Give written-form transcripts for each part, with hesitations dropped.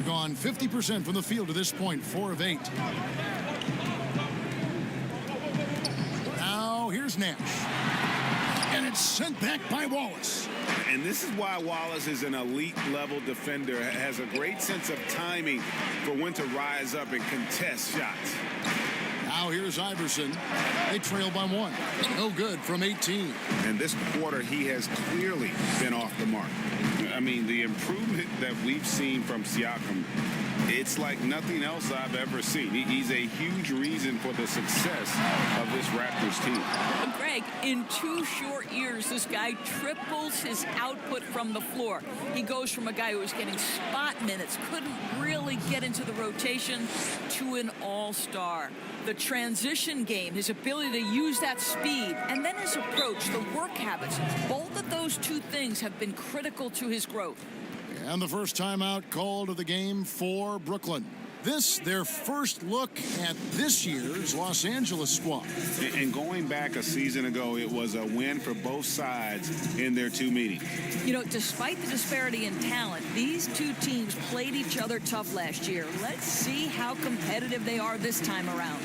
have gone 50% from the field to this point, 4 of 8. Now here's Nash. And it's sent back by Wallace. And this is why Wallace is an elite-level defender, has a great sense of timing for when to rise up and contest shots. Now here's Iverson. They trail by 1. No good from 18. And this quarter, he has clearly been off the mark. I mean, the improvement that we've seen from Siakam, it's like nothing else I've ever seen. He's a huge reason for the success of this Raptors team. Greg, in 2 short years, this guy triples his output from the floor. He goes from a guy who was getting spot minutes, couldn't really get into the rotation, to an all-star. The transition game, his ability to use that speed, and then his approach, the work habits, both of those 2 things have been critical to his growth. And the first timeout called of the game for Brooklyn. This, their first look at this year's Los Angeles squad. And going back a season ago, it was a win for both sides in their 2 meetings. You know, despite the disparity in talent, these 2 teams played each other tough last year. Let's see how competitive they are this time around.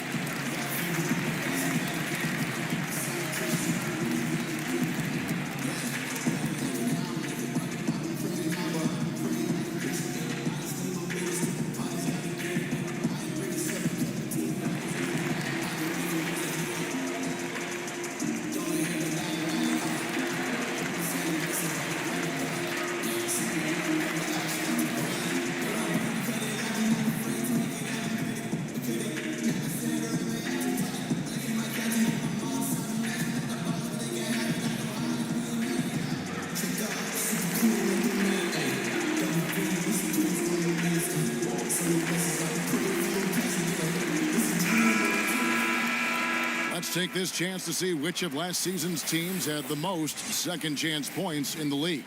Let's take this chance to see which of last season's teams had the most second chance points in the league.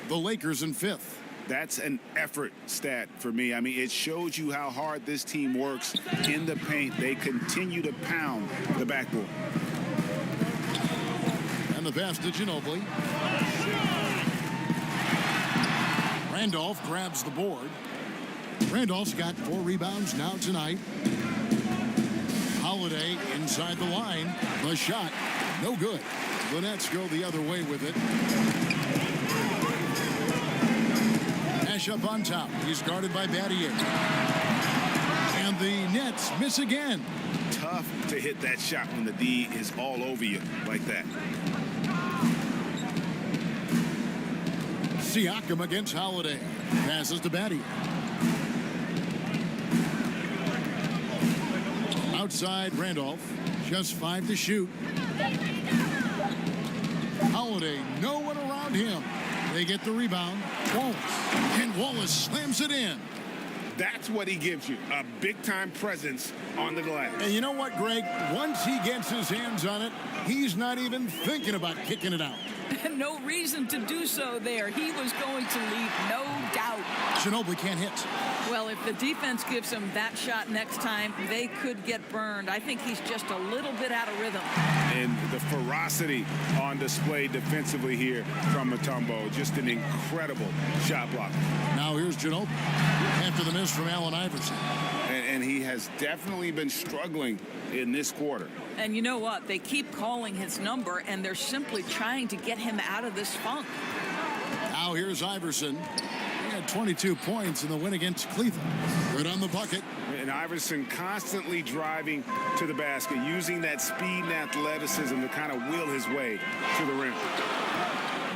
The Lakers in 5th. That's an effort stat for me. I mean, it shows you how hard this team works in the paint. They continue to pound the backboard. And the pass to Ginobili. Randolph grabs the board. Randolph's got 4 rebounds now tonight. Holiday inside the line. The shot, no good. The Nets go the other way with it. Nash up on top. He's guarded by Battier. And the Nets miss again. Tough to hit that shot when the D is all over you like that. Siakam against Holiday. Passes to Battier. Outside Randolph. Just 5 to shoot. Holiday, no one around him. They get the rebound. Wallace. And Wallace slams it in. That's what he gives you, a big-time presence on the glass. And you know what, Greg? Once he gets his hands on it, he's not even thinking about kicking it out. No reason to do so there. He was going to lead, no doubt. Ginobili can't hit. Well, if the defense gives him that shot next time, they could get burned. I think he's just a little bit out of rhythm. And the ferocity on display defensively here from Mutombo. Just an incredible shot block. Now here's Ginobili after the miss from Allen Iverson. And he has definitely been struggling in this quarter. And you know what? They keep calling his number, and they're simply trying to get him out of this funk. Now here's Iverson. He had 22 points in the win against Cleveland. Good on the bucket. And Iverson constantly driving to the basket, using that speed and athleticism to kind of wheel his way to the rim.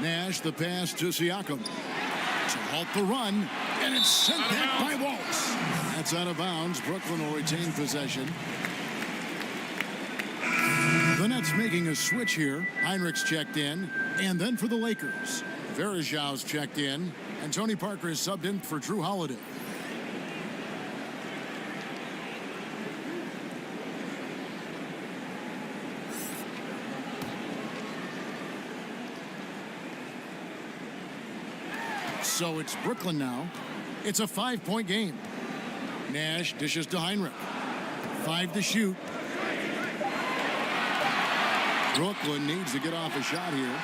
Nash, the pass to Siakam. To halt the run, and it's sent back by Wallace. That's out of bounds. Brooklyn will retain possession. The Nets making a switch here. Heinrich's checked in. And then for the Lakers, Varejão's checked in. And Tony Parker is subbed in for Drew Holiday. So it's Brooklyn now. It's a 5-point game. Nash dishes to Heinrich. 5 to shoot. Brooklyn needs to get off a shot here.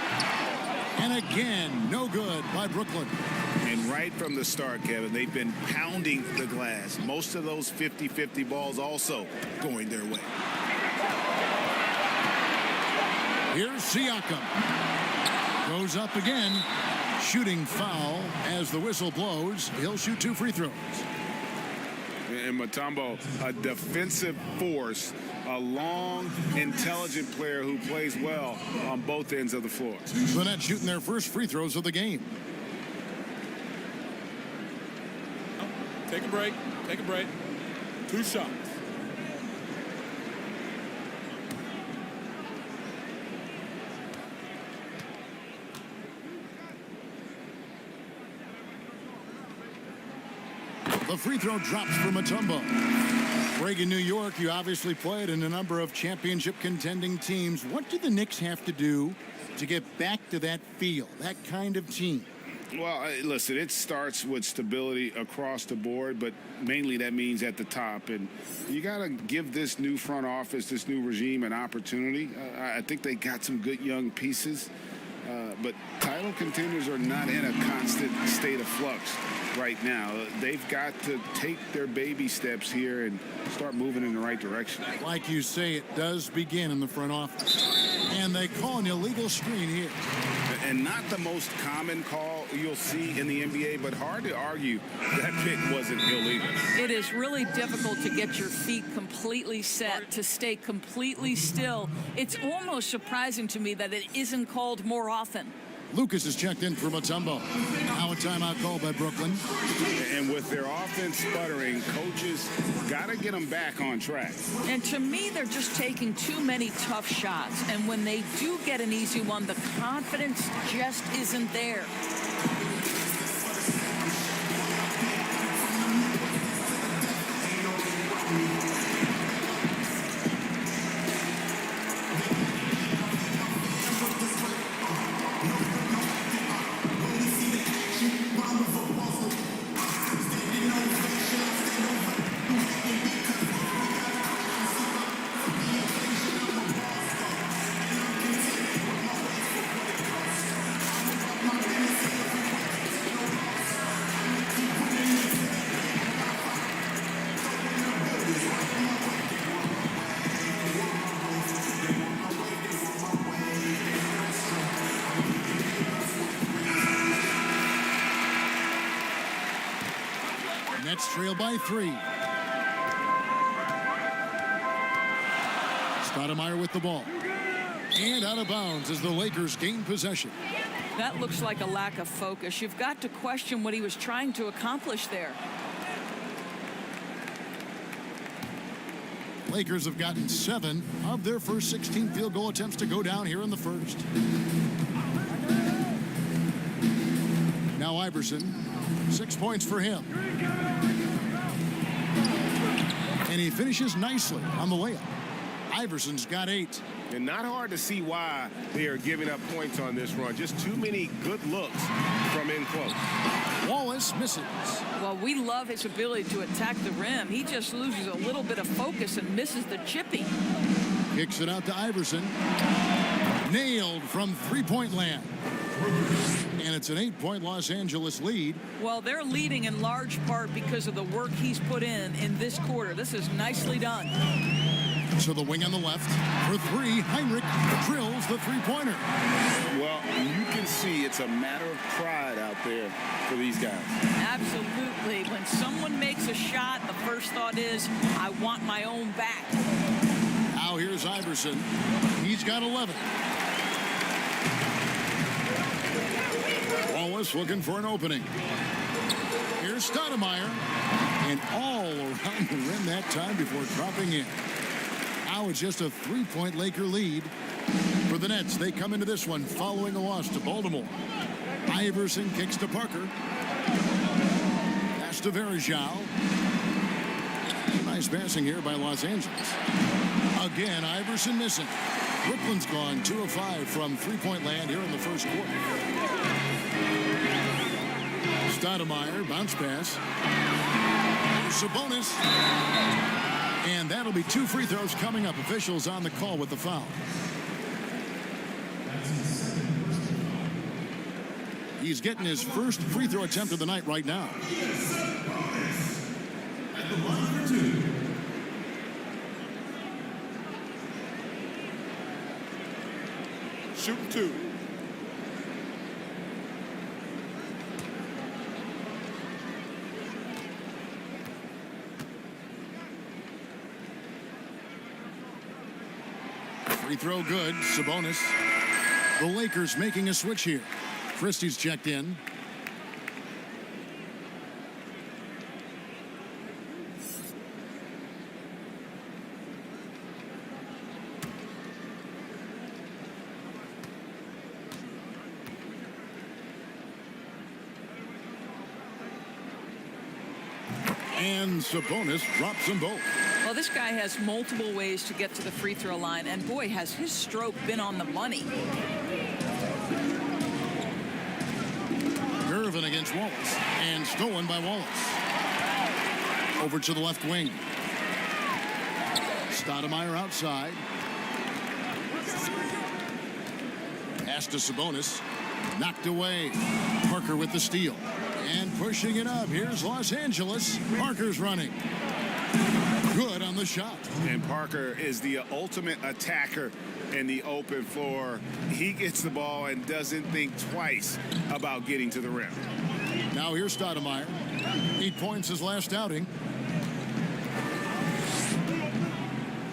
And again, no good by Brooklyn. And And right from the start, Kevin, they've been pounding the glass. Most of those 50-50 balls also going their way. Here's Siakam. Goes up again. Shooting foul as the whistle blows. He'll shoot 2 free throws. And Mutombo, a defensive force, a long, intelligent player who plays well on both ends of the floor. The Nets shooting their first free throws of the game. Take a break. Take a break. 2 shots. The free throw drops for Mutombo. Greg, in New York, you obviously played in a number of championship contending teams. What do the Knicks have to do to get back to that feel, that kind of team? Well, listen, it starts with stability across the board, but mainly that means at the top. And you got to give this new front office, this new regime, an opportunity. I think they got some good young pieces, but title contenders are not in a constant state of flux right now. They've got to take their baby steps here and start moving in the right direction. Like you say, it does begin in the front office. And they call an illegal screen here. And not the most common call you'll see in the NBA, but hard to argue that pick wasn't illegal. It is really difficult to get your feet completely set, to stay completely still. It's almost surprising to me that it isn't called more often. Lucas is checked in for Mutombo. Now a timeout called by Brooklyn. And with their offense sputtering, coaches got to get them back on track. And to me, they're just taking too many tough shots. And when they do get an easy one, the confidence just isn't there. Nets trail by 3. Stoudemire with the ball. And out of bounds as the Lakers gain possession. That looks like a lack of focus. You've got to question what he was trying to accomplish there. Lakers have gotten 7 of their first 16 field goal attempts to go down here in the first. Now Iverson, 6 points for him. And he finishes nicely on the layup. Iverson's got 8. And not hard to see why they are giving up points on this run. Just too many good looks from in close. Wallace misses. Well, we love his ability to attack the rim. He just loses a little bit of focus and misses the chippy. Kicks it out to Iverson. Nailed from three-point land. And it's an 8-point Los Angeles lead. Well, they're leading in large part because of the work he's put in this quarter. This is nicely done. So the wing on the left for 3. Heinrich drills the three-pointer. Well, you can see it's a matter of pride out there for these guys. Absolutely. When someone makes a shot, the first thought is, I want my own back. Now here's Iverson. He's got 11. Wallace looking for an opening. Here's Stoudemire. And all around the rim that time before dropping in. Now it's just a 3-point Laker lead for the Nets. They come into this one following a loss to Baltimore. Iverson kicks to Parker. Pass to Varejao. Nice passing here by Los Angeles. Again, Iverson missing. Brooklyn's gone 2 of 5 from three-point land here in the first quarter. Stoudemire, bounce pass. Sabonis. And that'll be 2 free throws coming up. Officials on the call with the foul. He's getting his first free throw attempt of the night right now. Shooting 2. Free throw good. Sabonis. The Lakers making a switch here. Christie's checked in. And Sabonis drops them both. Well, this guy has multiple ways to get to the free throw line, and boy, has his stroke been on the money. Irvin against Wallace, and stolen by Wallace. Over to the left wing. Stoudemire outside. Pass to Sabonis. Knocked away. Parker with the steal. And pushing it up. Here's Los Angeles. Parker's running. Good on the shot. And Parker is the ultimate attacker in the open floor. He gets the ball and doesn't think twice about getting to the rim. Now here's Stoudemire. 8 points his last outing.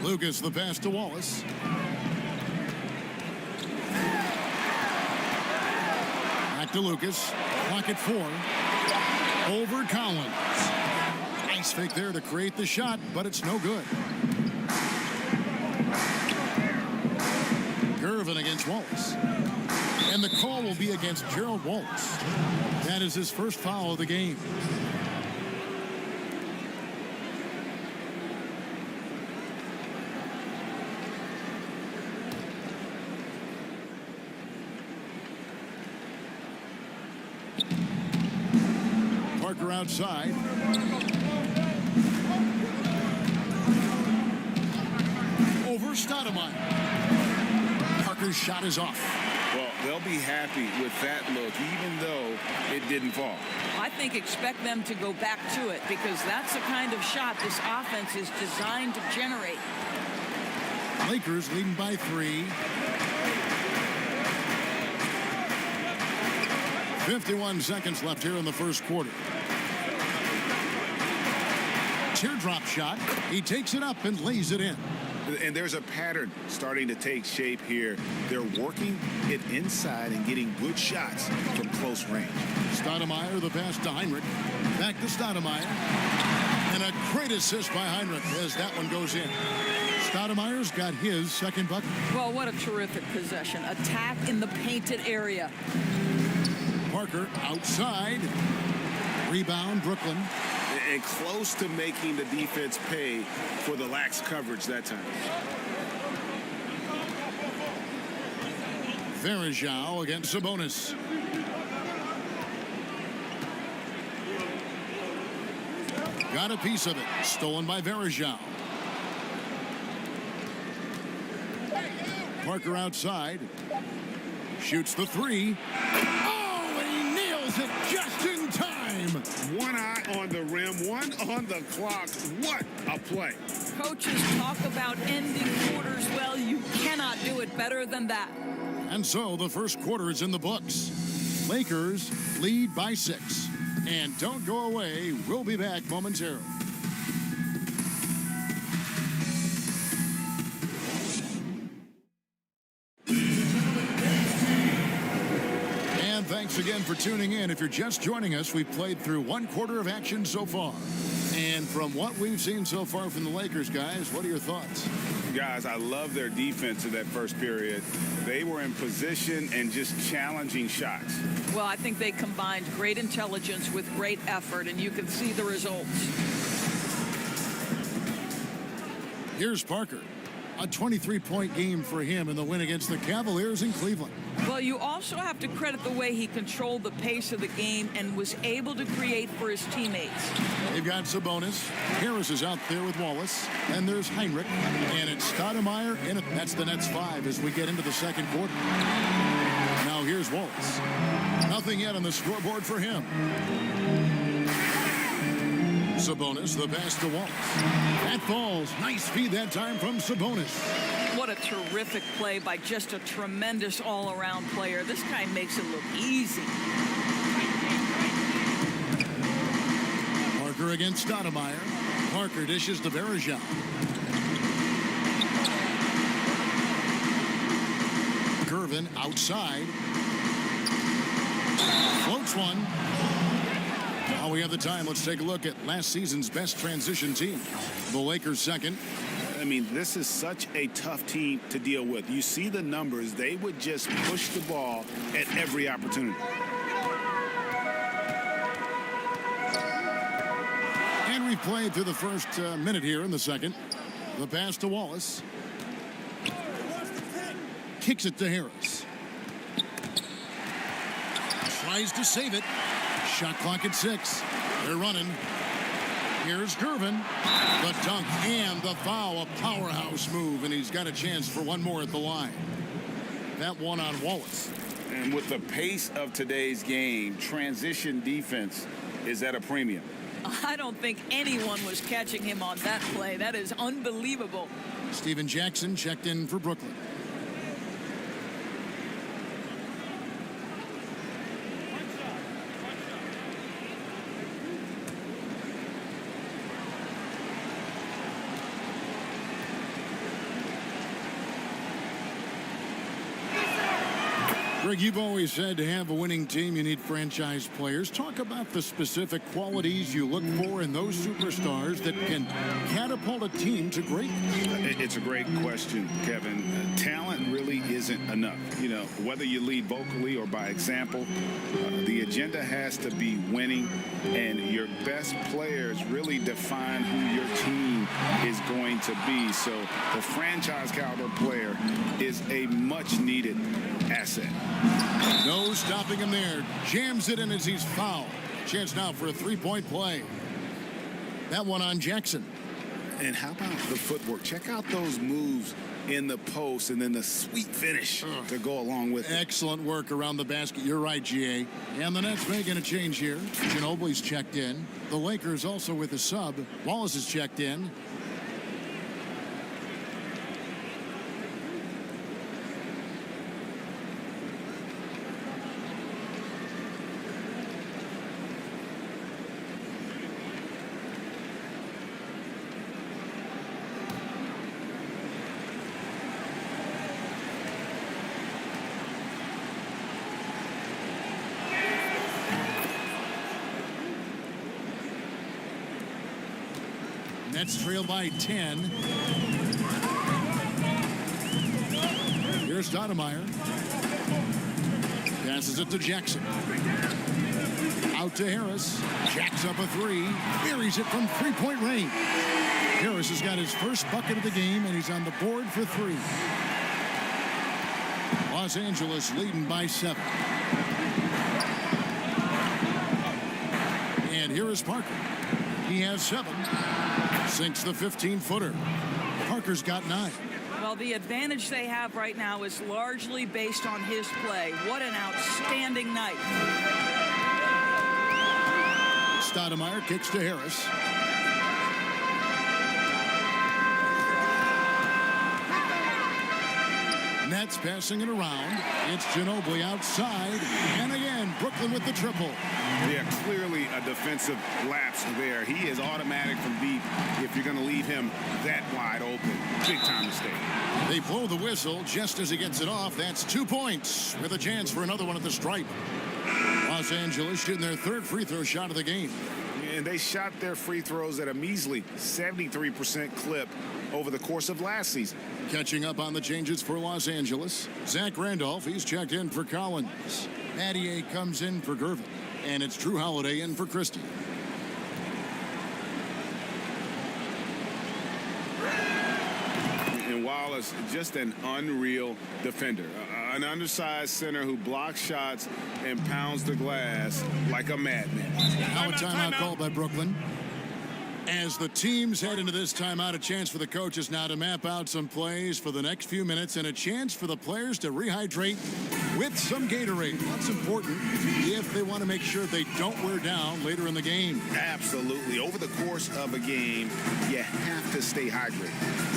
Lucas the pass to Wallace. Back to Lucas. Clock at 4. Over Collins. Nice fake there to create the shot, but it's no good. Irvin against Wallace. And the call will be against Gerald Wallace. That is his first foul of the game. Parker outside. Over Stoudemire. Parker's shot is off. Well, they'll be happy with that look, even though it didn't fall. I think expect them to go back to it, because that's the kind of shot this offense is designed to generate. Lakers leading by 3. 51 seconds left here in the first quarter. Teardrop shot. He takes it up and lays it in. And there's a pattern starting to take shape here. They're working it inside and getting good shots from close range. Stoudemire, the pass to Heinrich. Back to Stoudemire. And a great assist by Heinrich as that one goes in. Stoudemire's got his second bucket. Well, what a terrific possession. Attack in the painted area. Parker outside. Rebound, Brooklyn. And close to making the defense pay for the lax coverage that time. Varejao against Sabonis. Got a piece of it. Stolen by Varejao. Parker outside. Shoots the 3. Oh, he nails it just in time. One eye on the rim, one on the clock. What a play. Coaches talk about ending quarters. Well, you cannot do it better than that. And so the first quarter is in the books. Lakers lead by 6. And don't go away. We'll be back momentarily. And thanks again for tuning in. If you're just joining us, we've played through 1 quarter of action so far. And from what we've seen so far from the Lakers, guys, what are your thoughts? Guys, I love their defense in that first period. They were in position and just challenging shots. Well, I think they combined great intelligence with great effort, and you can see the results. Here's Parker. A 23-point game for him in the win against the Cavaliers in Cleveland. Well, you also have to credit the way he controlled the pace of the game and was able to create for his teammates. They've got Sabonis. Harris is out there with Wallace. And there's Heinrich. And it's Stoudemire. And that's the Nets 5 as we get into the second quarter. Now Now here's Wallace. Nothing yet on the scoreboard for him. Sabonis, the pass to Wallace. That falls. Nice feed that time from Sabonis. What a terrific play by just a tremendous all-around player. This guy makes it look easy. Parker against Stoudemire. Parker dishes to Bergeron. Gervin outside. Floats one. While we have the time, let's take a look at last season's best transition team. The Lakers second. I mean, this is such a tough team to deal with. You see the numbers. They would just push the ball at every opportunity. And we've played through the first minute here in the second. The pass to Wallace. Kicks it to Harris. Tries to save it. Shot clock at 6. They're running. Here's Gervin. The dunk and the foul. A powerhouse move, and he's got a chance for one more at the line. That one on Wallace. And with the pace of today's game, transition defense is at a premium. I don't think anyone was catching him on that play. That is unbelievable. Steven Jackson checked in for Brooklyn. Greg, you've always said to have a winning team, you need franchise players. Talk about the specific qualities you look for in those superstars that can catapult a team to greatness. It's a great question, Kevin. Talent really isn't enough. You know, whether you lead vocally or by example, the agenda has to be winning, and your best players really define who your team is going to be. So the franchise caliber player is a much needed asset. No stopping him there. Jams it in as he's fouled. Chance now for a three-point play. That one on Jackson. And how about the footwork? Check out those moves in the post and then the sweet finish to go along with it. Excellent work around the basket. You're right, GA. And the Nets making a change here. Ginobili's checked in. The Lakers also with a sub. Wallace is checked in. Nets trail by 10. Here's Stoudemire. Passes it to Jackson. Out to Harris. Jacks up a three. Buries it from three-point range. Harris has got his first bucket of the game, and he's on the board for 3. Los Angeles leading by 7. And here is Parker. He has 7. Sinks the 15-footer. Parker's got 9. Well, the advantage they have right now is largely based on his play. What an outstanding night. Stoudemire kicks to Harris. Nets passing it around. It's Ginobili outside. And again, Brooklyn with the triple. Yeah, clearly a defensive lapse there. He is automatic from deep if you're going to leave him that wide open. Big time mistake. They blow the whistle just as he gets it off. That's 2 points with a chance for another one at the stripe. Los Angeles shooting their 3rd free throw shot of the game. And they shot their free throws at a measly 73% clip over the course of last season. Catching up on the changes for Los Angeles. Zach Randolph, he's checked in for Collins. Mattier comes in for Gervin. And it's Drew Holiday in for Christie. And Wallace, just an unreal defender. An undersized center who blocks shots and pounds the glass like a madman. Now a timeout called by Brooklyn. As the teams head into this timeout, a chance for the coaches now to map out some plays for the next few minutes and a chance for the players to rehydrate with some Gatorade. That's important if they want to make sure they don't wear down later in the game. Absolutely. Over the course of a game, you have to stay hydrated.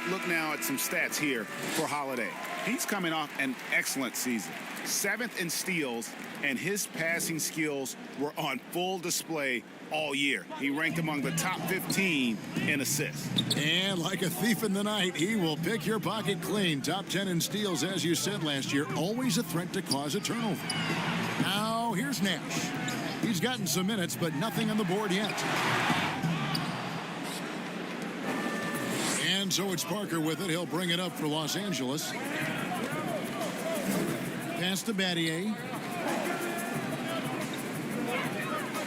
Look now at some stats here for Holiday. He's coming off an excellent season. 7th in steals, and his passing skills were on full display all year. He ranked among the top 15 in assists. And like a thief in the night, he will pick your pocket clean. Top 10 in steals, as you said last year, always a threat to cause a turnover. Now, here's Nash. He's gotten some minutes, but nothing on the board yet. And so it's Parker with it. He'll bring it up for Los Angeles. Pass to Battier.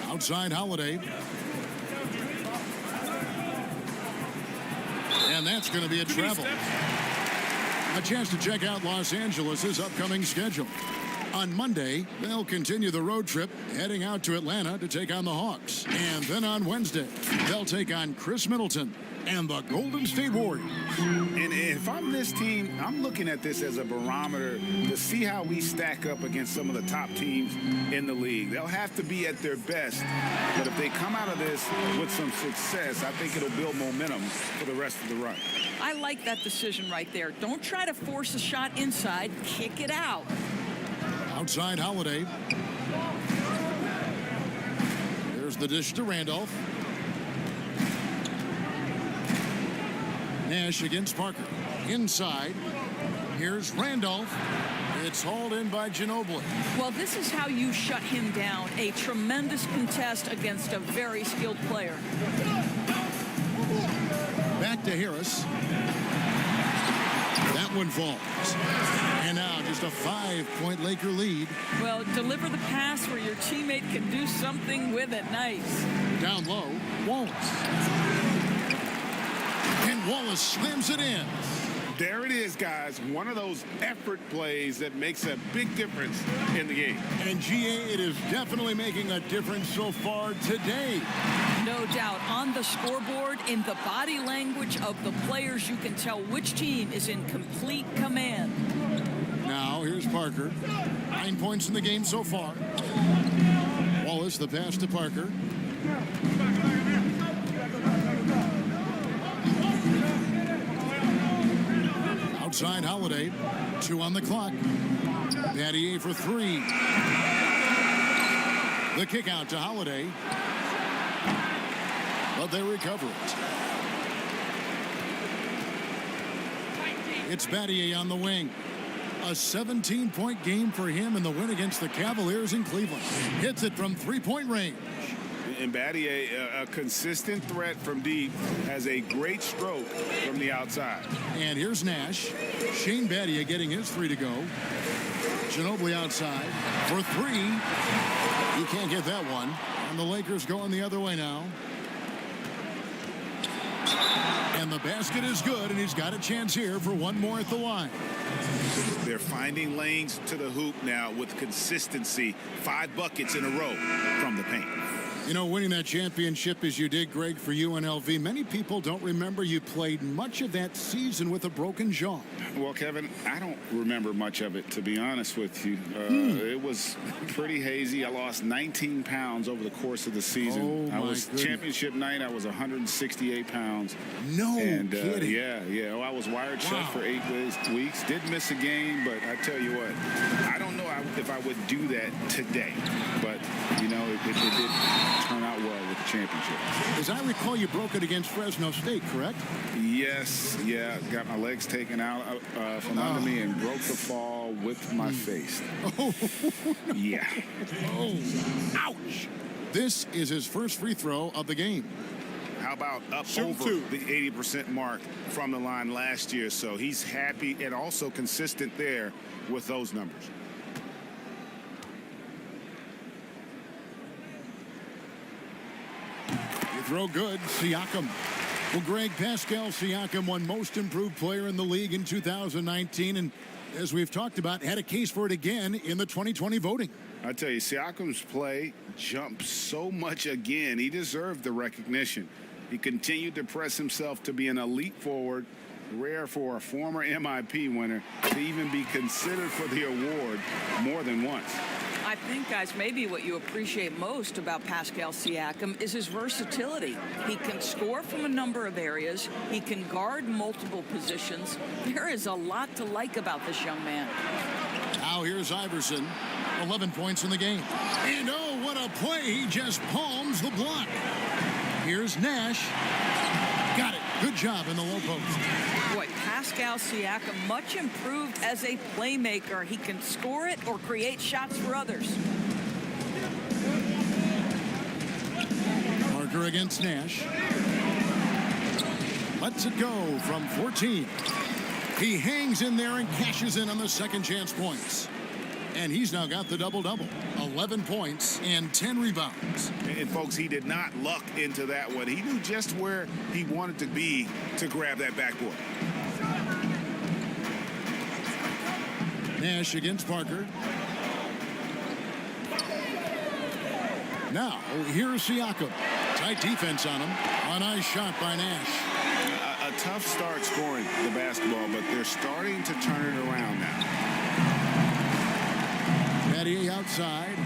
Outside Holiday. And that's going to be a travel. A chance to check out Los Angeles' upcoming schedule. On Monday, they'll continue the road trip, heading out to Atlanta to take on the Hawks. And then on Wednesday, they'll take on Chris Middleton and the Golden State Warriors. And if I'm this team, I'm looking at this as a barometer to see how we stack up against some of the top teams in the league. They'll have to be at their best, but if they come out of this with some success, I think it'll build momentum for the rest of the run. I like that decision right there. Don't try to force a shot inside. Kick it out. Outside Holiday. There's the dish to Randolph. Nash against Parker. Inside. Here's Randolph. It's hauled in by Ginobili. Well, this is how you shut him down. A tremendous contest against a very skilled player. Back to Harris. That one falls. And now just a 5-point Laker lead. Well, deliver the pass where your teammate can do something with it. Nice. Down low, Wallace. And Wallace slams it in. There it is, guys. One of those effort plays that makes a big difference in the game. And GA, it is definitely making a difference so far today. No doubt. On the scoreboard, in the body language of the players, you can tell which team is in complete command. Now, here's Parker. 9 points in the game so far. Wallace, the pass to Parker. Outside Holiday. 2 on the clock. Battier for 3. The kick out to Holiday. But they recover it. It's Battier on the wing. A 17-point game for him in the win against the Cavaliers in Cleveland. Hits it from 3-point range. And Battier, a consistent threat from deep, has a great stroke from the outside. And here's Nash. Shane Battier getting his 3 to go. Ginobili outside for 3. He can't get that one. And the Lakers going the other way now. And the basket is good, and he's got a chance here for one more at the line. They're finding lanes to the hoop now with consistency. 5 buckets in a row from the paint. You know, winning that championship as you did, Greg, for UNLV, many people don't remember you played much of that season with a broken jaw. Well, Kevin, I don't remember much of it, to be honest with you. It was pretty hazy. I lost 19 pounds over the course of the season. Oh, I was goodness. championship night. I was 168 pounds. No kidding. Yeah. Well, I was wired shut for 8 weeks. Did miss a game, but I tell you what, I don't know if I would do that today. But, you know, it did turn out well with the championship. As I recall, you broke it against Fresno State, correct? Yes, yeah. Got my legs taken out from under me and broke the fall with my face. Oh, Yeah. oh, ouch. This is his first free throw of the game. How about up Shoot over two. the 80% mark from the line last year? So he's happy and also consistent there with those numbers. You throw good, Siakam. Well, Greg, Pascal Siakam won Most Improved Player in the league in 2019, and as we've talked about, had a case for it again in the 2020 voting. I tell you, Siakam's play jumped so much again. He deserved the recognition. He continued to press himself to be an elite forward, rare for a former MIP winner to even be considered for the award more than once. I think, guys, maybe what you appreciate most about Pascal Siakam is his versatility. He can score from a number of areas. He can guard multiple positions. There is a lot to like about this young man. Now here's Iverson, 11 points in the game. And oh, what a play. He just palms the block. Here's Nash. Got it. Good job in the low post. Boy, Pascal Siakam much improved as a playmaker. He can score it or create shots for others. Parker against Nash. Lets it go from 14. He hangs in there and cashes in on the second chance points. And he's now got the double-double. 11 points and 10 rebounds. And, folks, he did not luck into that one. He knew just where he wanted to be to grab that backboard. Nash against Parker. Now, here's Siakam. Tight defense on him. A nice shot by Nash. A tough start scoring the basketball, but they're starting to turn it around now. Matty outside.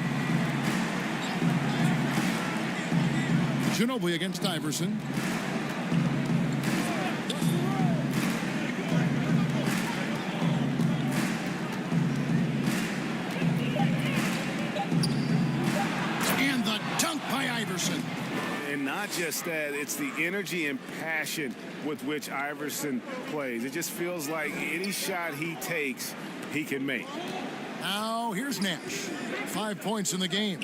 Ginobili against Iverson. And the dunk by Iverson. And not just that, it's the energy and passion with which Iverson plays. It just feels like any shot he takes, he can make. Now, here's Nash. 5 points in the game.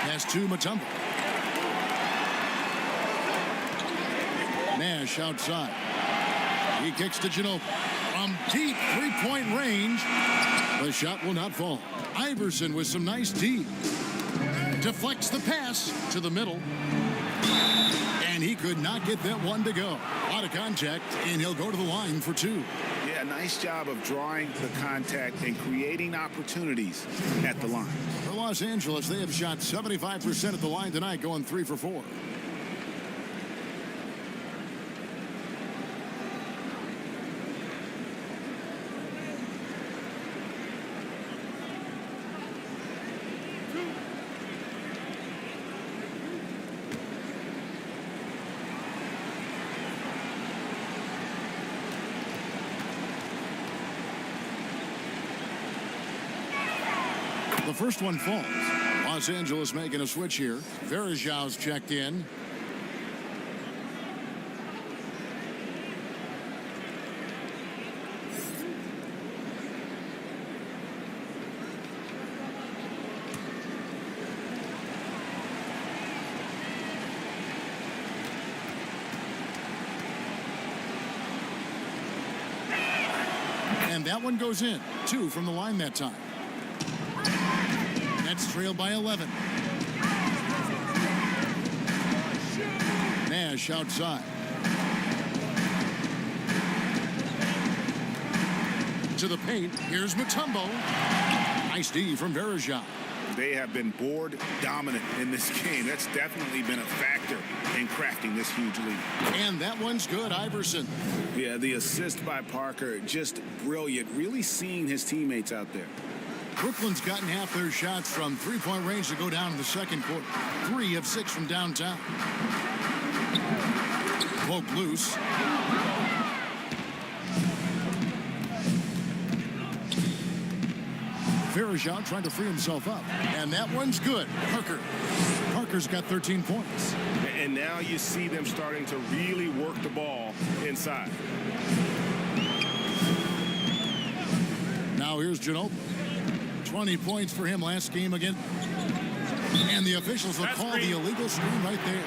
Pass to Mutombo. Nash outside. He kicks to Ginobili. From deep three-point range, the shot will not fall. Iverson with some nice D. Deflects the pass to the middle. And he could not get that one to go. Out of contact, and he'll go to the line for two. Yeah, nice job of drawing the contact and creating opportunities at the line. For Los Angeles, they have shot 75% at the line tonight, going 3 for 4. The first one falls. Los Angeles making a switch here. Verajau's checked in. And that one goes in. 2 from the line that time. Nets trail by 11. Nash outside. To the paint. Here's Mutombo. Nice D from Bergeron. They have been board dominant in this game. That's definitely been a factor in crafting this huge lead. And that one's good, Iverson. Yeah, the assist by Parker, just brilliant. Really seeing his teammates out there. Brooklyn's gotten half their shots from three-point range to go down in the second quarter. 3 of 6 from downtown. Poke loose. Bergeron trying to free himself up. And that one's good. Parker's got 13 points. And now you see them starting to really work the ball inside. Now here's Ginobili. 20 points for him last game again. And the officials will call the illegal screen right there.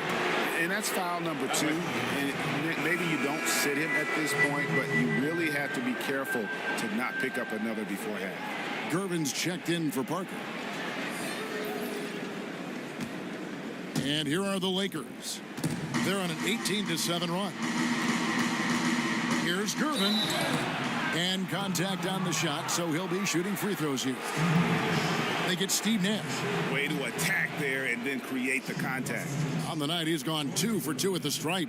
And that's foul number 2. And maybe you don't sit him at this point, but you really have to be careful to not pick up another before half. Gervin's checked in for Parker. And here are the Lakers. They're on an 18-7 run. Here's Gervin. And contact on the shot, so he'll be shooting free throws here. They get Steve Nash. Way to attack there and then create the contact. On the night, he's gone 2 for 2 at the stripe.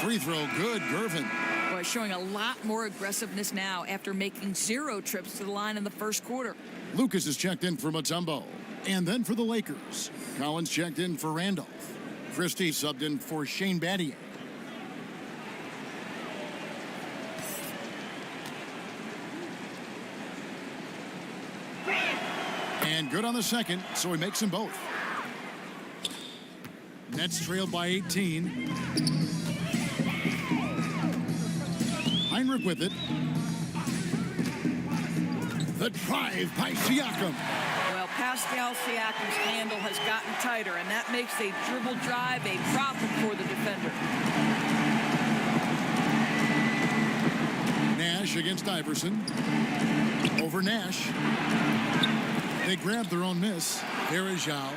Free throw, good, Gervin. Boy, showing a lot more aggressiveness now after making 0 trips to the line in the first quarter. Lucas is checked in for Mutombo. And then for the Lakers, Collins checked in for Randolph. Christie subbed in for Shane Battier. And good on the second, so he makes them both. Nets trailed by 18. Heinrich with it. The drive by Siakam. Well, Pascal Siakam's handle has gotten tighter, and that makes a dribble drive a problem for the defender. Nash against Iverson. Over Nash. They grab their own miss. There is Zhao.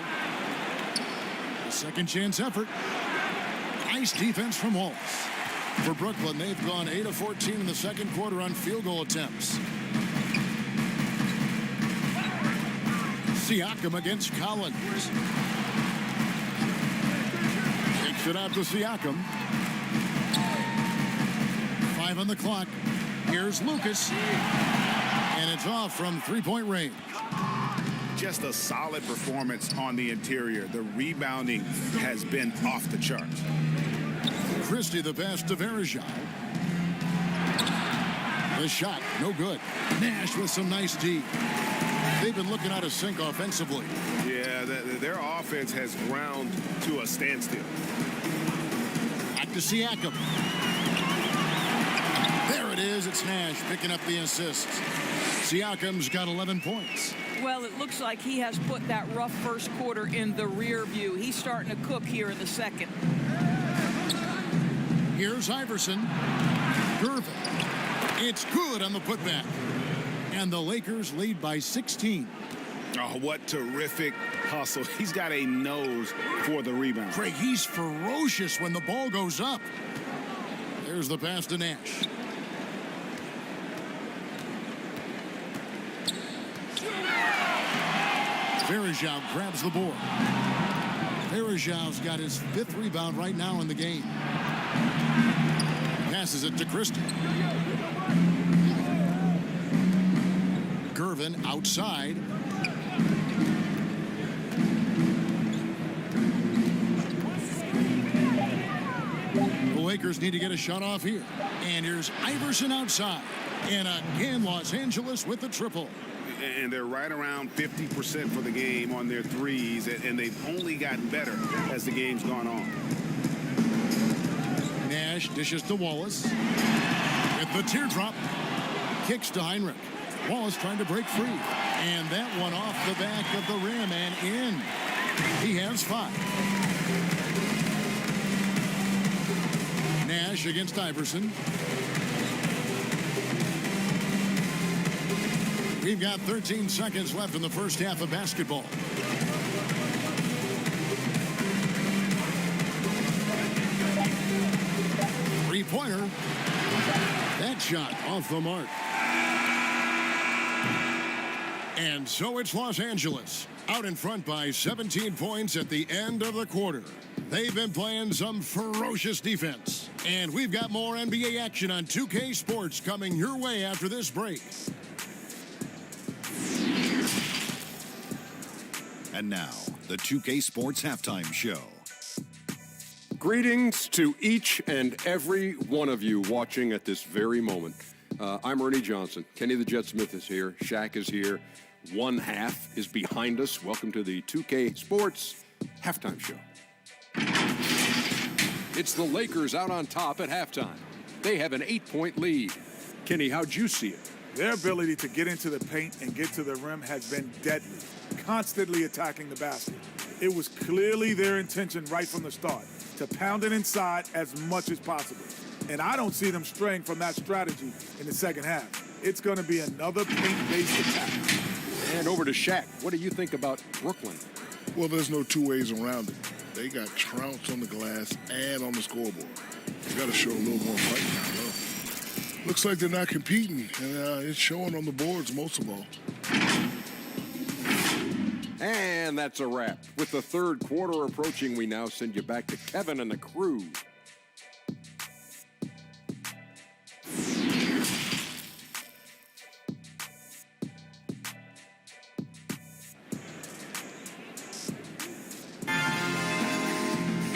Second chance effort. Nice defense from Wallace. For Brooklyn, they've gone 8 of 14 in the second quarter on field goal attempts. Siakam against Collins. Takes it out to Siakam. 5 on the clock. Here's Lucas. And it's off from three-point range. Just a solid performance on the interior. The rebounding has been off the charts. Christie the pass to Bergeron. The shot, no good. Nash with some nice D. They've been looking out of sync offensively. Yeah, their offense has ground to a standstill. Back to Siakam. There it is. It's Nash picking up the assist. Siakam's got 11 points. Well, it looks like he has put that rough first quarter in the rear view. He's starting to cook here in the second. Here's Iverson. Gervin. It's good on the putback. And the Lakers lead by 16. Oh, what terrific hustle. He's got a nose for the rebound. Craig, he's ferocious when the ball goes up. There's the pass to Nash. Bergeron grabs the board. Bergeron's got his 5th rebound right now in the game. Passes it to Christie. Gervin outside. The Lakers need to get a shot off here. And here's Iverson outside. And again, Los Angeles with the triple. And they're right around 50% for the game on their threes, and they've only gotten better as the game's gone on. Nash dishes to Wallace. With the teardrop. Kicks to Heinrich. Wallace trying to break free. And that one off the back of the rim and in. He has 5. Nash against Iverson. We've got 13 seconds left in the first half of basketball. Three-pointer. That shot off the mark. And so it's Los Angeles, out in front by 17 points at the end of the quarter. They've been playing some ferocious defense. And we've got more NBA action on 2K Sports coming your way after this break. And now, the 2K Sports Halftime Show. Greetings to each and every one of you watching at this very moment. I'm Ernie Johnson. Kenny the Jet Smith is here. Shaq is here. One half is behind us. Welcome to the 2K Sports Halftime Show. It's the Lakers out on top at halftime. They have an 8-point lead. Kenny, how'd you see it? Their ability to get into the paint and get to the rim has been deadly, constantly attacking the basket. It was clearly their intention right from the start to pound it inside as much as possible. And I don't see them straying from that strategy in the second half. It's going to be another paint-based attack. And over to Shaq. What do you think about Brooklyn? Well, there's no two ways around it. They got trounced on the glass and on the scoreboard. They got to show a little more fight now, though. Looks like they're not competing, and it's showing on the boards most of all. And that's a wrap. With the third quarter approaching, we now send you back to Kevin and the crew.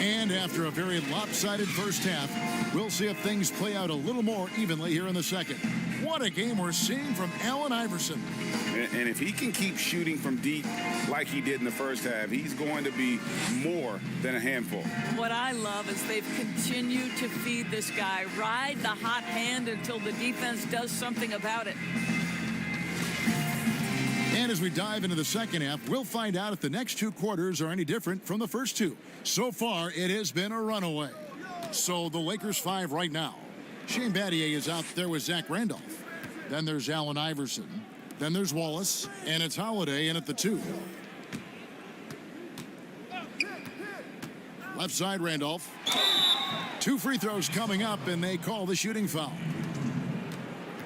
And after a very lopsided first half, we'll see if things play out a little more evenly here in the second. What a game we're seeing from Allen Iverson. And if he can keep shooting from deep like he did in the first half, he's going to be more than a handful. What I love is they've continued to feed this guy, ride the hot hand until the defense does something about it. And as we dive into the second half, we'll find out if the next two quarters are any different from the first two. So far, it has been a runaway. So the Lakers 5 right now. Shane Battier is out there with Zach Randolph. Then there's Allen Iverson. Then there's Wallace. And it's Holiday in at the 2. Left side, Randolph. 2 free throws coming up, and they call the shooting foul.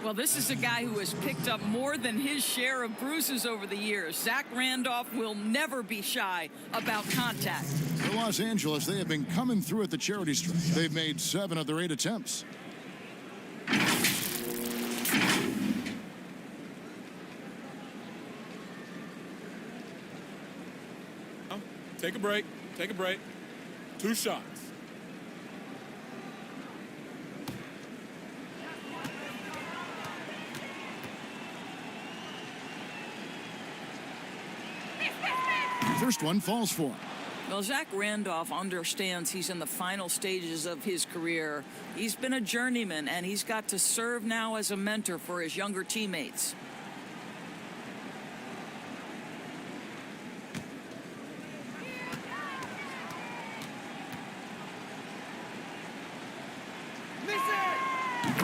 Well, this is a guy who has picked up more than his share of bruises over the years. Zach Randolph will never be shy about contact. For Los Angeles, they have been coming through at the charity stripe. They've made 7 of their 8 attempts. Take a break. Take a break. 2 shots. First one falls for him. Well, Zach Randolph understands he's in the final stages of his career. He's been a journeyman, and he's got to serve now as a mentor for his younger teammates.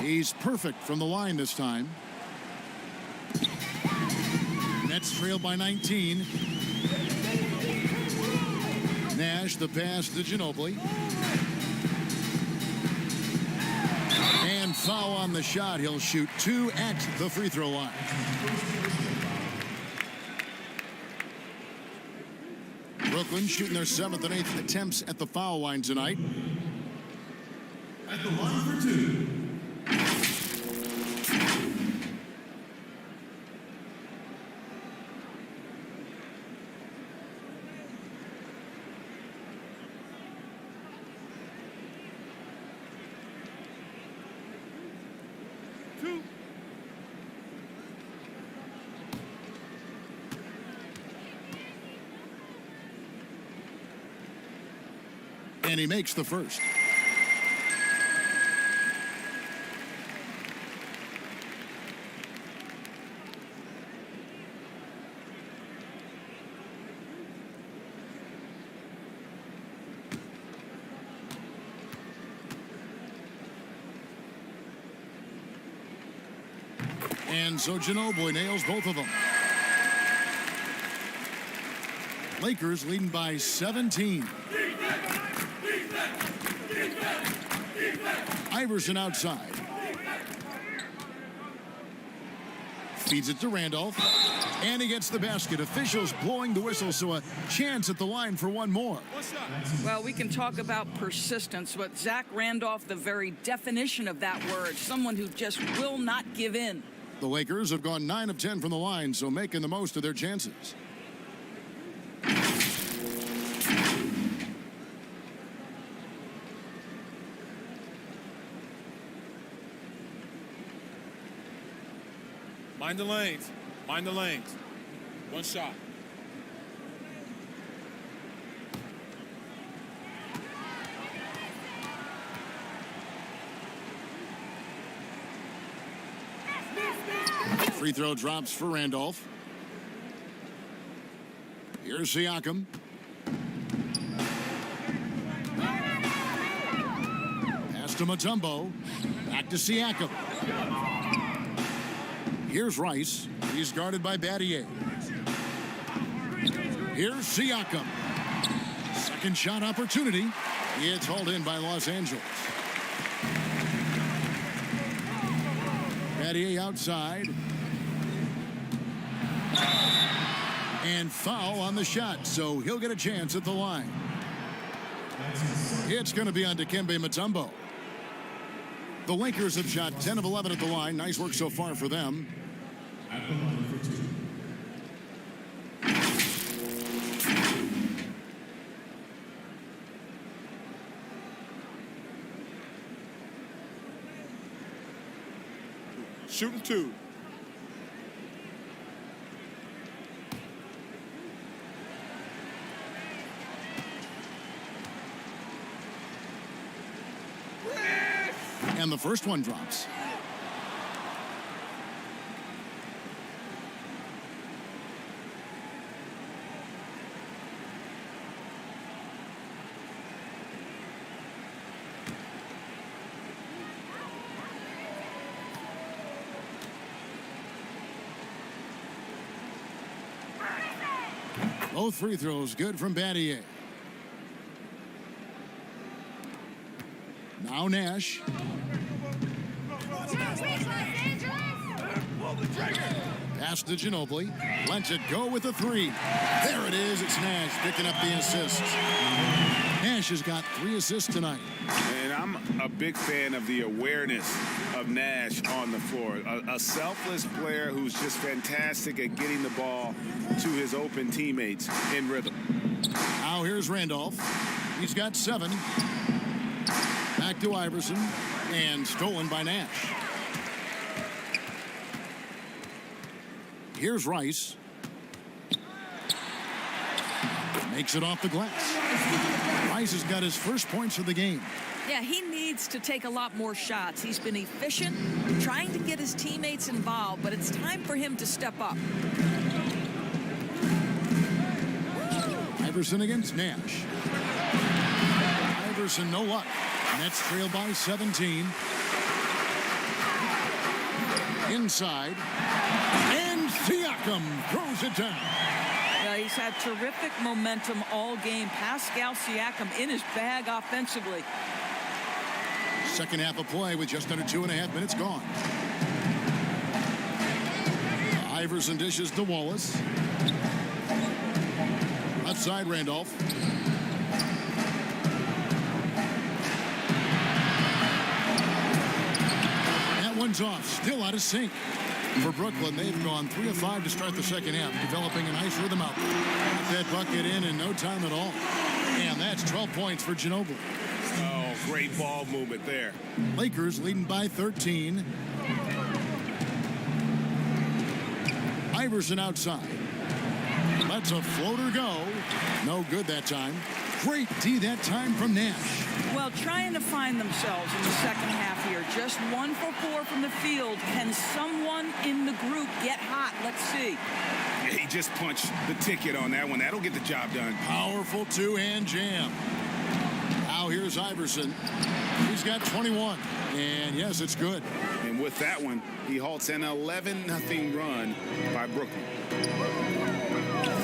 He's perfect from the line this time. Nets trailed by 19. Nash, the pass to Ginobili. And foul on the shot. He'll shoot 2 at the free throw line. Brooklyn shooting their 7th and 8th attempts at the foul line tonight. At the line for 2. And he makes the first. And so Ginobili nails both of them. Lakers leading by 17. Iverson outside. Feeds it to Randolph. And he gets the basket. Officials blowing the whistle, so a chance at the line for one more. Well, we can talk about persistence, but Zach Randolph, the very definition of that word, someone who just will not give in. The Lakers have gone 9 of 10 from the line, so making the most of their chances. Mind the lanes. Mind the lanes. One shot. Free throw drops for Randolph. Here's Siakam. Pass to Mutombo. Back to Siakam. Here's Rice. He's guarded by Battier. Here's Siakam. Second shot opportunity. It's hauled in by Los Angeles. Battier outside. And foul on the shot, so he'll get a chance at the line. It's going to be on Dikembe Mutombo. The Lakers have shot 10 of 11 at the line. Nice work so far for them. Shooting 2. And the first one drops. Both free throws good from Battier. Now Nash. Pass to Ginobili. Lets it go with a 3. There it is. It's Nash picking up the assist. Nash has got 3 assists tonight. And I'm a big fan of the awareness of Nash on the floor. A selfless player who's just fantastic at getting the ball to his open teammates in rhythm. Now here's Randolph. He's got 7. Back to Iverson. And stolen by Nash. Here's Rice. Makes it off the glass. Rice has got his first points of the game. Yeah, he needs to take a lot more shots. He's been efficient, trying to get his teammates involved, but it's time for him to step up. Iverson against Nash. Iverson, no luck. Nets trail by 17. Inside. And Siakam throws it down. Yeah, he's had terrific momentum all game. Pascal Siakam in his bag offensively. Second half of play with just under 2.5 minutes gone. Iverson dishes to Wallace. Outside Randolph. That one's off. Still out of sync. For Brooklyn, they've gone 3 of 5 to start the second half, developing a nice rhythm out there. Got that bucket in no time at all. And that's 12 points for Ginobili. Oh, great ball movement there. Lakers leading by 13. Iverson outside. Lets a floater go. No good that time. Great D that time from Nash. Well, trying to find themselves in the second half here. Just 1 for 4 from the field. Can someone in the group get hot? Let's see. Yeah, he just punched the ticket on that one. That'll get the job done. Powerful 2-hand jam. Now Now here's Iverson. He's got 21. And yes, it's good. And with that one, he halts an 11-0 run by Brooklyn.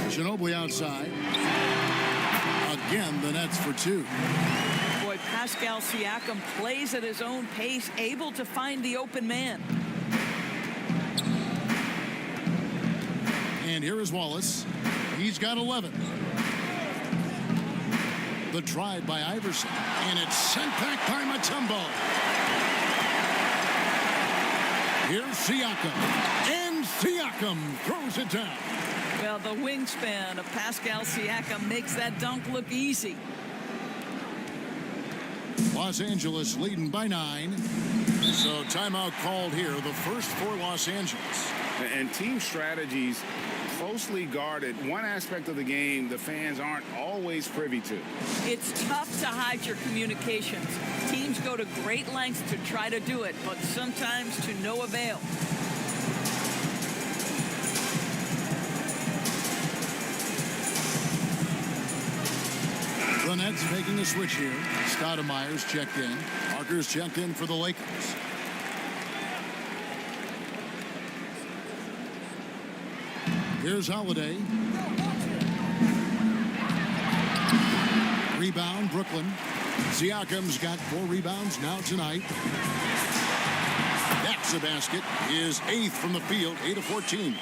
Ginobili outside. Again, the Nets for 2. Boy, Pascal Siakam plays at his own pace, able to find the open man. And here is Wallace. He's got 11. The drive by Iverson. And it's sent back by Mutombo. Here's Siakam. And Siakam throws it down. Well, the wingspan of Pascal Siakam makes that dunk look easy. Los Angeles leading by 9. So timeout called here, the first for Los Angeles. And team strategies closely guarded. One aspect of the game the fans aren't always privy to. It's tough to hide your communications. Teams go to great lengths to try to do it, but sometimes to no avail. The Nets making a switch here. Stoudemire's checked in. Parker's checked in for the Lakers. Here's Holiday. Rebound, Brooklyn. Siakam's got 4 rebounds now tonight. That's a basket. His 8th from the field, 8 of 14.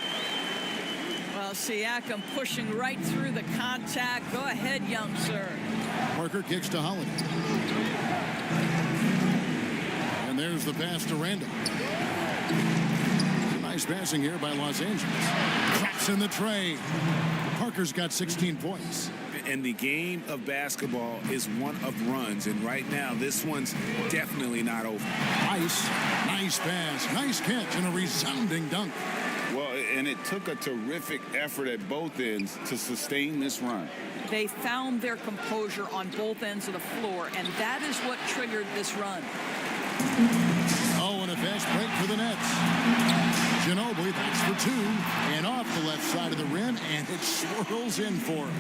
Well, Siakam pushing right through the contact. Go ahead, young sir. Parker kicks to Holiday. And there's the pass to Randall. Nice passing here by Los Angeles. Drops in the tray. Parker's got 16 points. And the game of basketball is one of runs. And right now, this one's definitely not over. Nice pass. Nice catch and a resounding dunk. Well, and it took a terrific effort at both ends to sustain this run. They found their composure on both ends of the floor, and that is what triggered this run. Oh, and a fast break for the Nets. Ginobili, that's for 2. And off the left side of the rim, and it swirls in for him.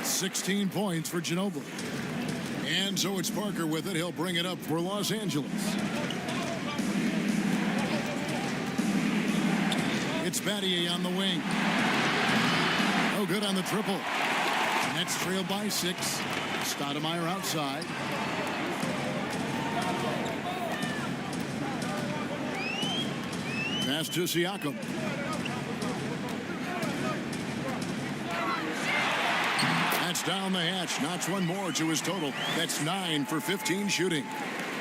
16 points for Ginobili. And so it's Parker with it. He'll bring it up for Los Angeles. It's Battier on the wing. No good on the triple. Nets trail by 6. Stoudemire outside. Pass to Siakam. That's down the hatch. Knocks one more to his total. That's 9 for 15 shooting.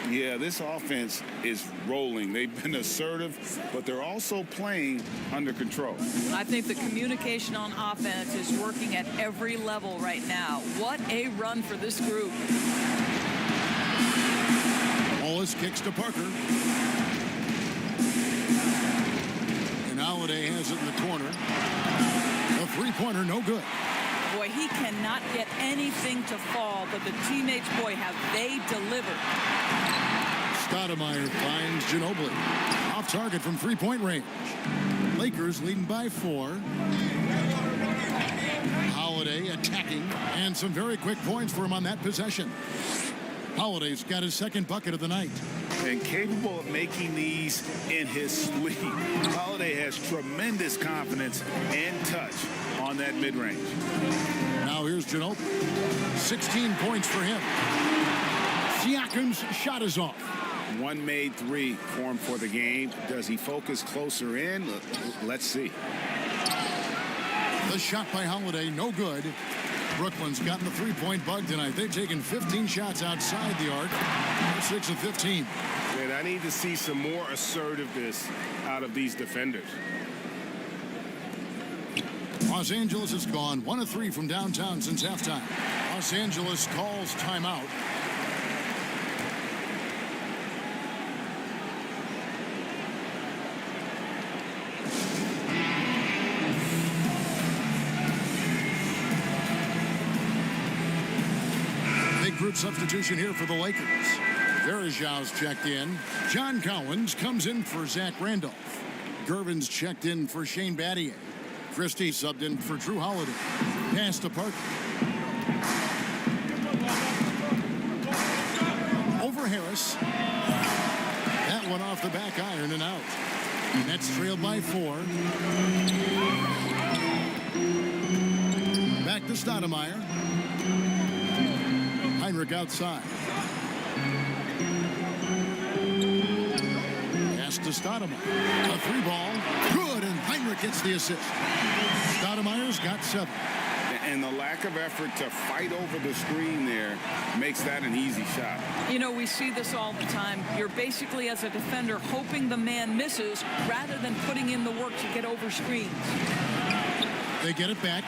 Yeah, this offense is rolling. They've been assertive, but they're also playing under control. I think the communication on offense is working at every level right now. What a run for this group. Wallace kicks to Parker. And Holiday has it in the corner. A three-pointer, no good. Boy, he cannot get anything to fall, but the teammates, boy, have they delivered. Stoudemire finds Ginobili. Off target from three-point range. Lakers leading by 4. Holiday attacking, and some very quick points for him on that possession. Holiday's got his second bucket of the night. And capable of making these in his sleep. Holiday has tremendous confidence and touch on that mid-range. Now here's Ginobili. 16 points for him. Siakam's shot is off. One made 3 for him for the game. Does he focus closer in? Let's see. The shot by Holiday, no good. Brooklyn's gotten the three-point bug tonight. They've taken 15 shots outside the arc. 6 of 15. And I need to see some more assertiveness out of these defenders. Los Angeles has gone 1 of 3 from downtown since halftime. Los Angeles calls timeout. Group substitution here for the Lakers. Verajau's checked in. John Collins comes in for Zach Randolph. Gervin's checked in for Shane Battier. Christie subbed in for Drew Holiday. Pass to Parker. Harris. That one off the back iron and out. Nets trailed by 4. Back to Stoudemire. Heinrich outside. Pass to Stoudemire. A 3-ball. Good, and Heinrich gets the assist. Stoudemire's got 7. And the lack of effort to fight over the screen there makes that an easy shot. You know, we see this all the time. You're basically, as a defender, hoping the man misses rather than putting in the work to get over screens. They get it back.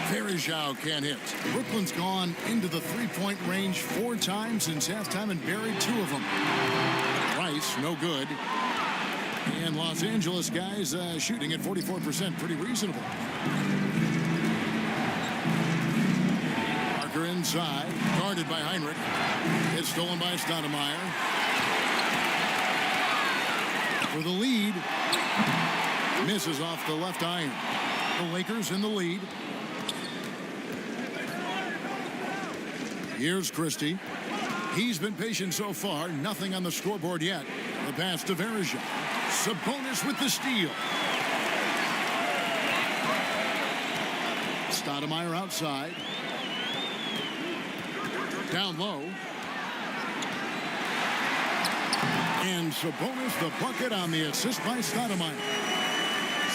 Verejao can't hit. Brooklyn's gone into the three-point range 4 times since halftime and buried 2 of them. Rice, no good. And Los Angeles guys shooting at 44%, pretty reasonable. Parker inside, guarded by Heinrich. It's stolen by Stoudemire. For the lead. Misses off the left iron. The Lakers in the lead. Here's Christie. He's been patient so far. Nothing on the scoreboard yet. The pass to Verejao. Sabonis with the steal. Stoudemire outside. Down low. And Sabonis the bucket on the assist by Stoudemire.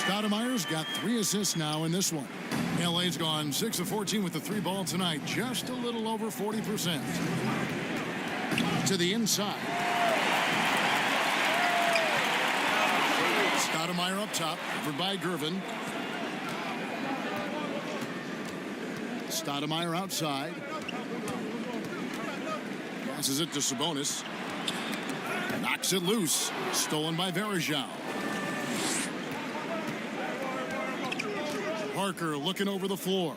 Stoudemire's got 3 assists now in this one. LA's gone 6 of 14 with the 3-ball tonight. Just a little over 40%. To the inside. Stoudemire up top, covered by Gervin. Stoudemire outside. Passes it to Sabonis. Knocks it loose. Stolen by Verejao. Parker looking over the floor.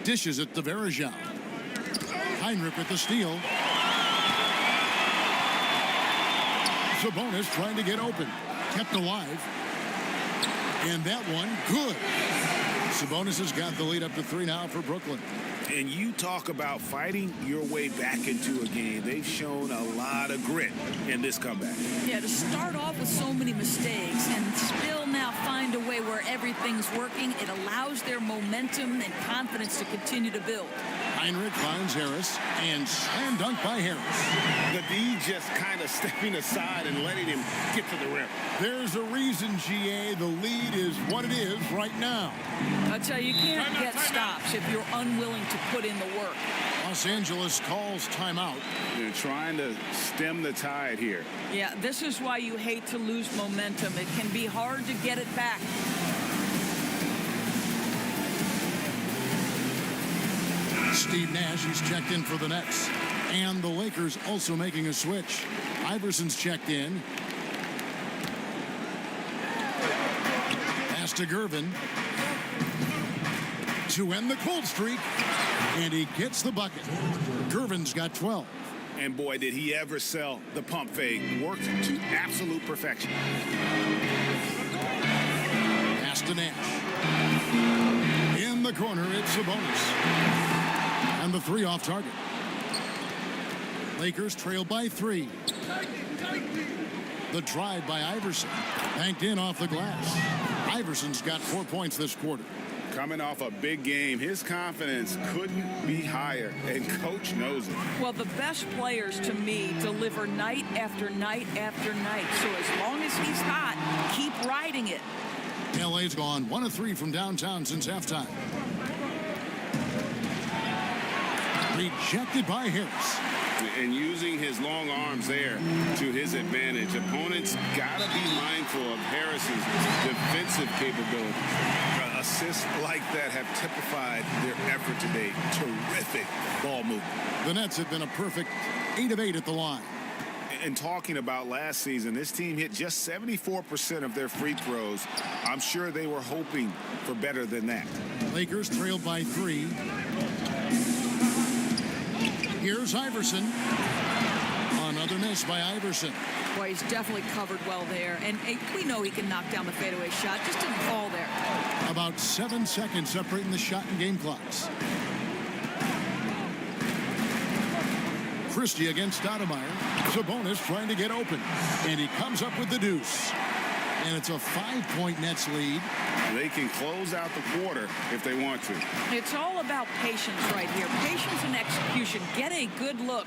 Dishes it to Verejao. Heinrich with the steal. Sabonis trying to get open. Kept alive. And that one, good. Sabonis has got the lead up to 3 now for Brooklyn. And you talk about fighting your way back into a game. They've shown a lot of grit in this comeback. Yeah, to start off with so many mistakes and still now find a way where everything's working, it allows their momentum and confidence to continue to build. Heinrich finds Harris, and slam dunk by Harris. The D just kind of stepping aside and letting him get to the rim. There's a reason, GA, the lead is what it is right now. I tell you, you can't get stops if you're unwilling to put in the work. Los Angeles calls timeout. They're trying to stem the tide here. Yeah, this is why you hate to lose momentum. It can be hard to get it back. Steve Nash, he's checked in for the Nets. And the Lakers also making a switch. Iverson's checked in. Pass to Gervin. To end the cold streak. And he gets the bucket. Gervin's got 12. And boy, did he ever sell the pump fake. Worked to absolute perfection. Pass to Nash. In the corner, it's Sabonis. And the 3 off target. Lakers trail by 3. The drive by Iverson. Banked in off the glass. Iverson's got 4 points this quarter. Coming off a big game, his confidence couldn't be higher, and coach knows it. Well, the best players, to me, deliver night after night after night. So as long as he's hot, keep riding it. LA's gone 1 of 3 from downtown since halftime. Rejected by Harris. And using his long arms there to his advantage. Opponents got to be mindful of Harris's defensive capability. Assists like that have typified their effort today. Terrific ball movement. The Nets have been a perfect 8 of 8 at the line. And talking about last season, this team hit just 74% of their free throws. I'm sure they were hoping for better than that. Lakers trailed by 3. Here's Iverson. Another miss by Iverson. Boy, he's definitely covered well there. And we know he can knock down the fadeaway shot. Just didn't fall there. About 7 seconds separating the shot and game clocks. Christie against Stoudemire. Sabonis trying to get open. And he comes up with the deuce. And it's a 5-point Nets lead. They can close out the quarter if they want to. It's all about patience right here. Patience and execution. Get a good look.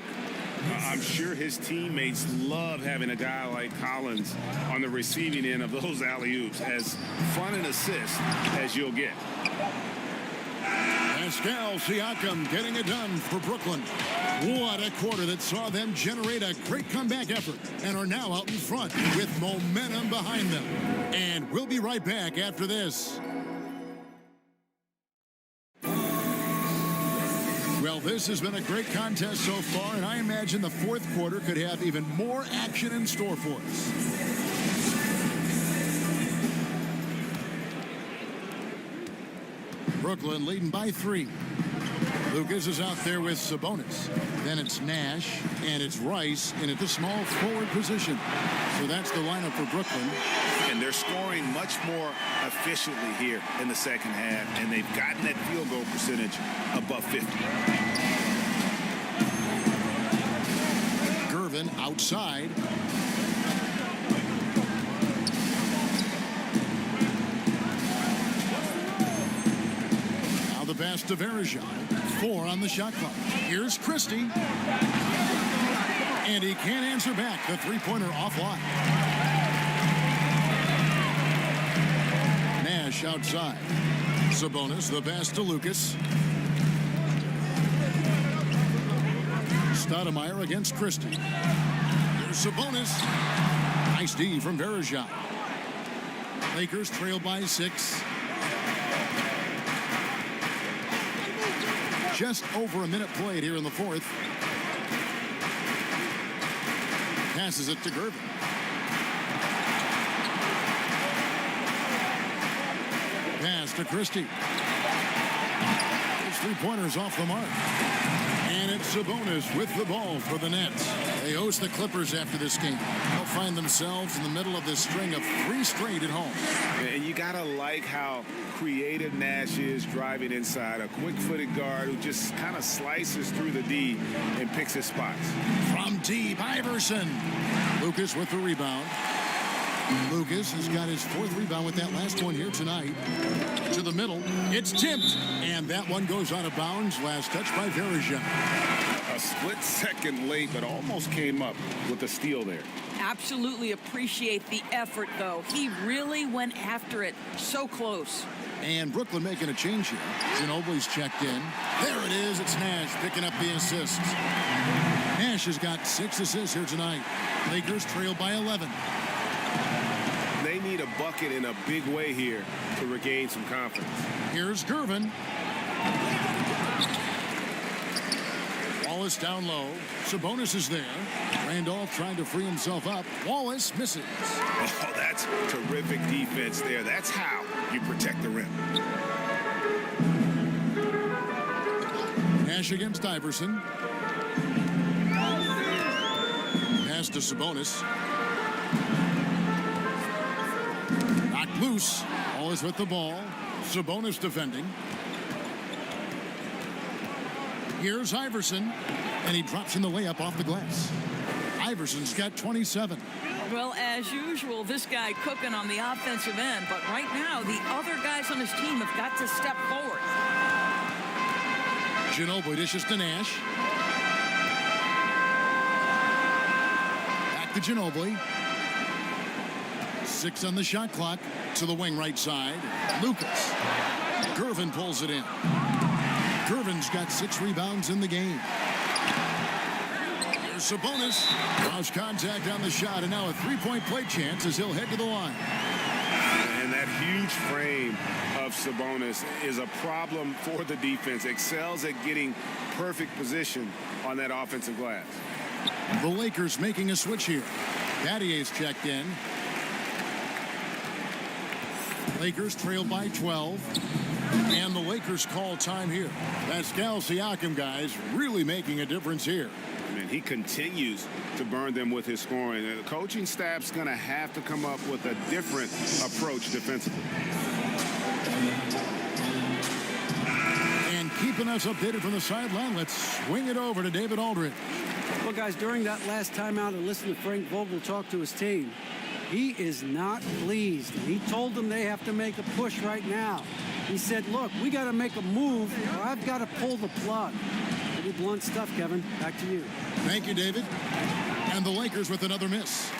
I'm sure his teammates love having a guy like Collins on the receiving end of those alley-oops. As fun an assist as you'll get. Pascal Siakam getting it done for Brooklyn. What a quarter that saw them generate a great comeback effort and are now out in front with momentum behind them. And we'll be right back after this. Well, this has been a great contest so far, and I imagine the fourth quarter could have even more action in store for us. Brooklyn leading by 3. Lucas is out there with Sabonis. Then it's Nash, and it's Rice in at the small forward position. So that's the lineup for Brooklyn. And they're scoring much more efficiently here in the second half, and they've gotten that field goal percentage above 50. Gervin outside. Now the pass to Verejao. 4 on the shot clock. Here's Christie. And he can't answer back. The three-pointer offline. Nash outside. Sabonis, the pass to Lucas. Stoudemire against Christie. Here's Sabonis. Nice D from Verejao. Lakers trail by 6. Just over a minute played here in the fourth. Passes it to Gervin. Pass to Christie. His three-pointers off the mark. And it's Sabonis with the ball for the Nets. They host the Clippers after this game. They'll find themselves in the middle of this string of 3 straight at home. And you got to like how creative Nash is driving inside. A quick-footed guard who just kind of slices through the D and picks his spots. From deep, Iverson. Lucas with the rebound. Lucas has got his 4th rebound with that last one here tonight. To the middle. It's tipped. And that one goes out of bounds. Last touch by Verejao. A split second late, but almost came up with a steal there. Absolutely appreciate the effort, though. He really went after it. So close. And Brooklyn making a change here. Ginobili's checked in. There it is. It's Nash picking up the assists. Nash has got 6 assists here tonight. Lakers trail by 11. They need a bucket in a big way here to regain some confidence. Here's Gervin. Wallace down low. Sabonis is there. Randolph trying to free himself up. Wallace misses. Oh, that's terrific defense there. That's how you protect the rim. Nash against Iverson. Pass to Sabonis. Knocked loose. Wallace with the ball. Sabonis defending. Here's Iverson, and he drops in the layup off the glass. Iverson's got 27. Well, as usual, this guy cooking on the offensive end, but right now, the other guys on his team have got to step forward. Ginobili dishes to Nash. Back to Ginobili. 6 on the shot clock. To the wing right side. Lucas. Gervin pulls it in. Gervin's got 6 rebounds in the game. Here's Sabonis. Lost contact on the shot, and now a 3-point play chance as he'll head to the line. And that huge frame of Sabonis is a problem for the defense. Excels at getting perfect position on that offensive glass. The Lakers making a switch here. Battier's checked in. Lakers trail by 12. And the Lakers call time here. Pascal Siakam, guys, really making a difference here. Man, he continues to burn them with his scoring. The coaching staff's going to have to come up with a different approach defensively. And keeping us updated from the sideline, let's swing it over to David Aldridge. Well, guys, during that last timeout, I listened to Frank Vogel talk to his team. He is not pleased. He told them they have to make a push right now. He said, look, we got to make a move or I've got to pull the plug. Pretty blunt stuff, Kevin. Back to you. Thank you, David. And the Lakers with another miss.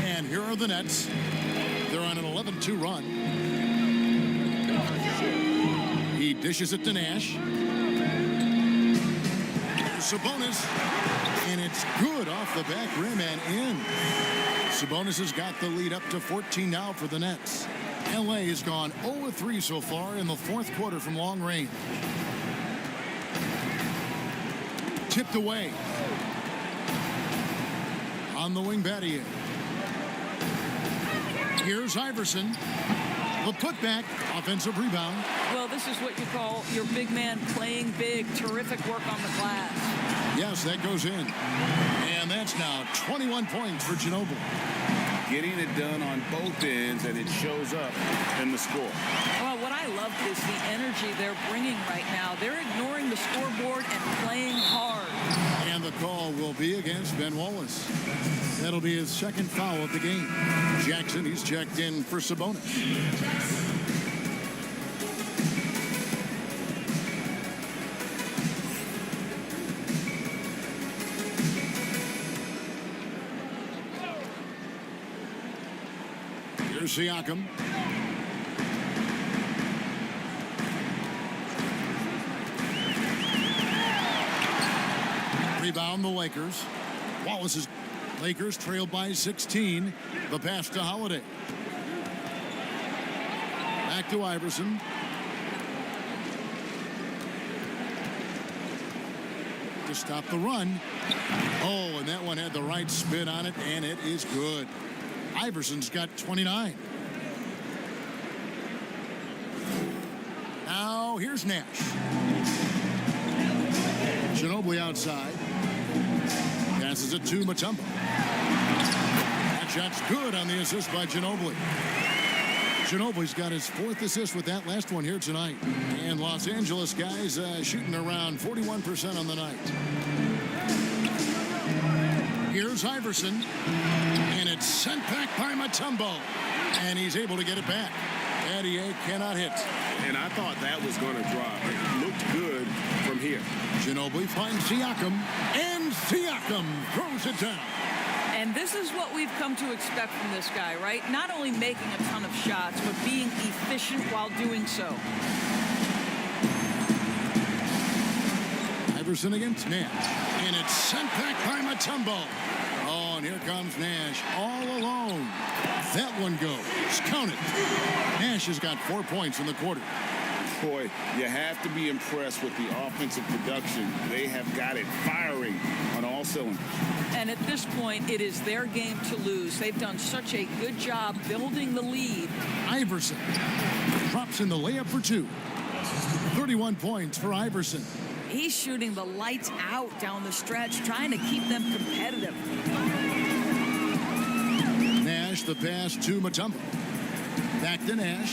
And here are the Nets. They're on an 11-2 run. He dishes it to Nash. Sabonis. And it's good off the back rim and in. Sabonis has got the lead up to 14 now for the Nets. LA has gone 0-3 so far in the fourth quarter from long range. Tipped away. On the wing, Battier. Here's Iverson. The putback, offensive rebound. Well, this is what you call your big man playing big. Terrific work on the glass. Yes, that goes in. And that's now 21 points for Ginobili. Getting it done on both ends, and it shows up in the score. Well, what I love is the energy they're bringing right now. They're ignoring the scoreboard and playing hard. And the call will be against Ben Wallace. That'll be his second foul of the game. Jackson, he's checked in for Sabonis. Here's Siakam. Rebound the Lakers. Wallace's Lakers trailed by 16. The pass to Holiday. Back to Iverson. To stop the run. Oh, and that one had the right spin on it, and it is good. Iverson's got 29. Now here's Nash. Ginobili outside. Passes it to Mutombo. That shot's good on the assist by Ginobili. Ginobili's got his fourth assist with that last one here tonight. And Los Angeles guys shooting around 41% on the night. Here's Iverson. And it's sent back by Mutombo. And he's able to get it back. Battier cannot hit. And I thought that was going to drop. It looked good from here. Ginobili finds Siakam. And Siakam throws it down. And this is what we've come to expect from this guy, right? Not only making a ton of shots, but being efficient while doing so. Iverson against Nash. And it's sent back by Mutombo. Oh, and here comes Nash all alone. That one goes. Count it. Nash has got 4 points in the quarter. Boy, you have to be impressed with the offensive production. They have got it firing on all cylinders. And at this point, it is their game to lose. They've done such a good job building the lead. Iverson drops in the layup for two. 31 points for Iverson. He's shooting the lights out down the stretch, trying to keep them competitive. Nash, the pass to Mutombo. Back to Nash.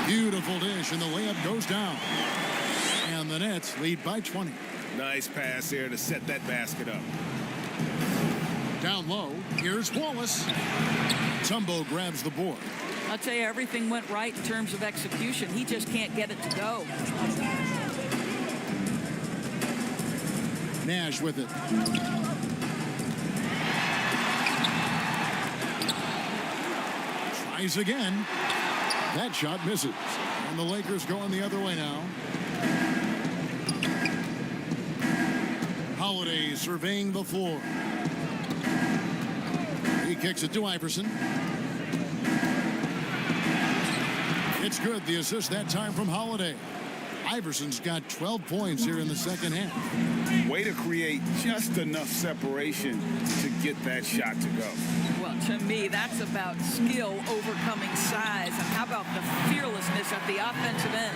Beautiful dish, and the layup goes down. And the Nets lead by 20. Nice pass here to set that basket up. Down low, here's Wallace. Mutombo grabs the board. I'll tell you, everything went right in terms of execution. He just can't get it to go. Nash with it. Tries again. That shot misses. And the Lakers going the other way now. Holiday surveying the floor. He kicks it to Iverson. It's good. The assist that time from Holiday. Iverson's got 12 points here in the second half. Way to create just enough separation to get that shot to go. Well, to me, that's about skill overcoming size. And how about the fearlessness at the offensive end?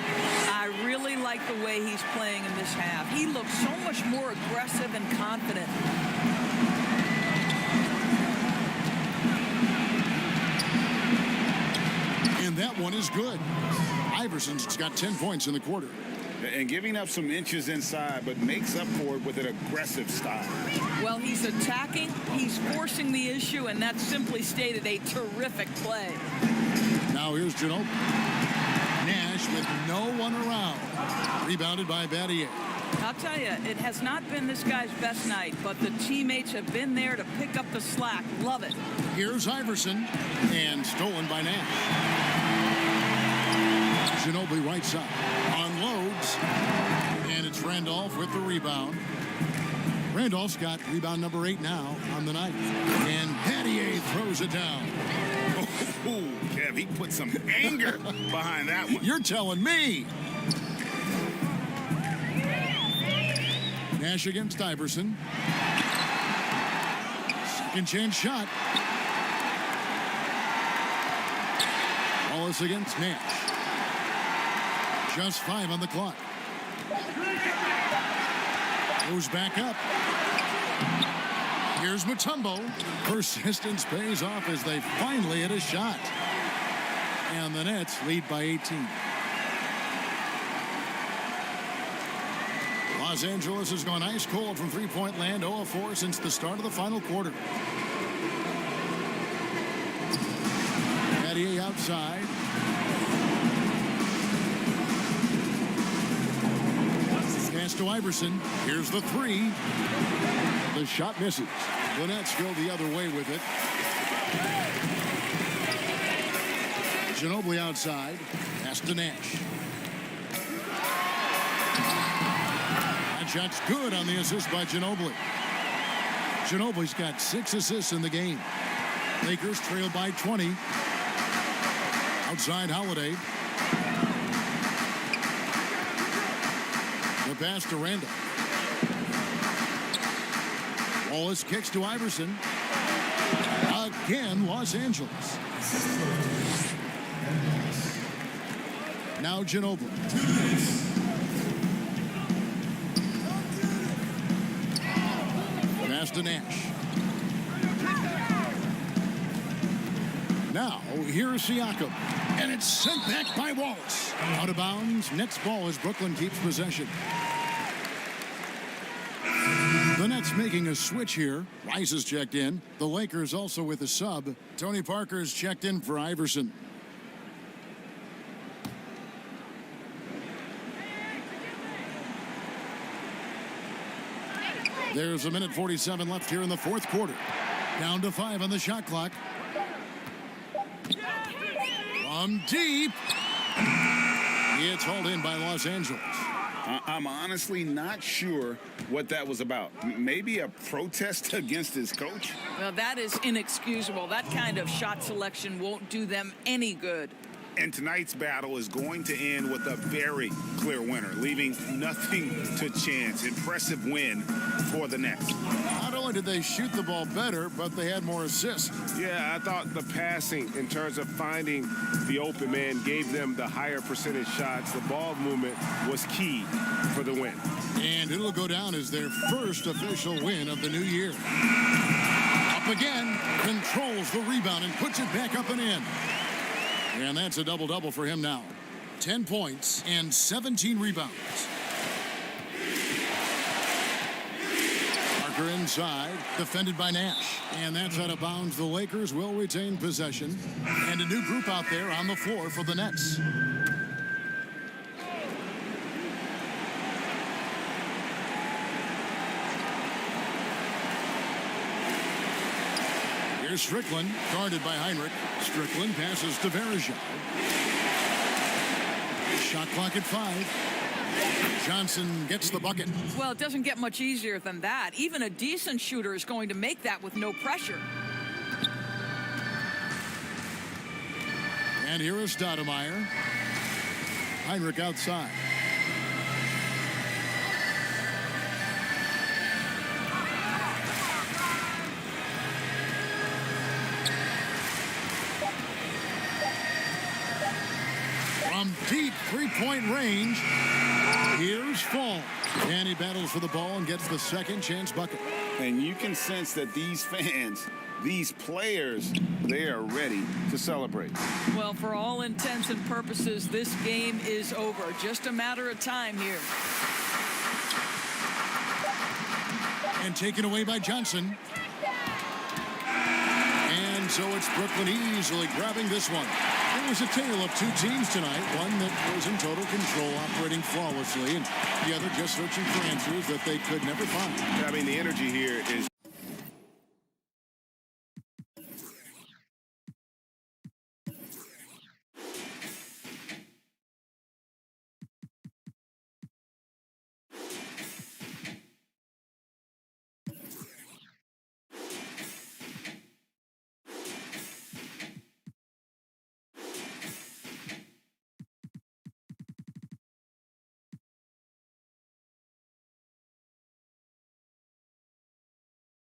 I really like the way he's playing in this half. He looks so much more aggressive and confident. And that one is good. Iverson's got 10 points in the quarter. and giving up some inches inside, but makes up for it with an aggressive style. Well, he's attacking, he's forcing the issue, and that's simply stated a terrific play. Now here's Ginobili. Nash with no one around. Rebounded by Battier. I'll tell you, it has not been this guy's best night, but the teammates have been there to pick up the slack. Love it. Here's Iverson, and stolen by Nash. Ginobili right side. Unloads, and it's Randolph with the rebound. Randolph's got rebound number 8 now on the night. And Battier throws it down. Oh, Kev, he put some anger behind that one. You're telling me. Nash against Iverson. Second chance shot. Wallace against Nash. Just 5 on the clock. Goes back up. Here's Mutombo. Persistence pays off as they finally hit a shot. And the Nets lead by 18. Los Angeles has gone ice cold from three-point land, 0 of 4 since the start of the final quarter. Battier outside. Pass to Iverson. Here's the 3. The shot misses. The Nets go the other way with it. Ginobili outside. Pass to Nash. That shot's good on the assist by Ginobili. Ginobili's got 6 assists in the game. Lakers trail by 20. Outside Holiday. The pass to Randall. Wallace kicks to Iverson. Again, Los Angeles. Now Ginobili. Pass to Nash. Now, here's Siakam. And it's sent back by Wallace. Out of bounds. Nets ball as Brooklyn keeps possession. The Nets making a switch here. Rice is checked in. The Lakers also with a sub. Tony Parker's checked in for Iverson. There's 1:47 left here in the fourth quarter. Down to 5 on the shot clock. From deep. It's hauled in by Los Angeles. I'm honestly not sure what that was about. Maybe a protest against his coach? Well, that is inexcusable. That kind of shot selection won't do them any good. And tonight's battle is going to end with a very clear winner, leaving nothing to chance. Impressive win for the Nets. Not only did they shoot the ball better, but they had more assists. Yeah, I thought the passing in terms of finding the open man gave them the higher percentage shots. The ball movement was key for the win. And it'll go down as their first official win of the new year. Up again, controls the rebound and puts it back up and in. And that's a double-double for him now. 10 points and 17 rebounds. Parker inside, defended by Nash. And that's out of bounds. The Lakers will retain possession. And a new group out there on the floor for the Nets. Here's Strickland, guarded by Heinrich. Strickland passes to Verejao. Shot clock at 5. Johnson gets the bucket. Well, it doesn't get much easier than that. Even a decent shooter is going to make that with no pressure. And here is Stoudemire. Heinrich outside. From deep three-point range, here's Fall. And he battles for the ball and gets the second chance bucket. And you can sense that these fans, these players, they are ready to celebrate. Well, for all intents and purposes, this game is over. Just a matter of time here. And taken away by Johnson. And so it's Brooklyn easily grabbing this one. It was a tale of two teams tonight. One that was in total control, operating flawlessly, and the other just searching for answers that they could never find. I mean, the energy here is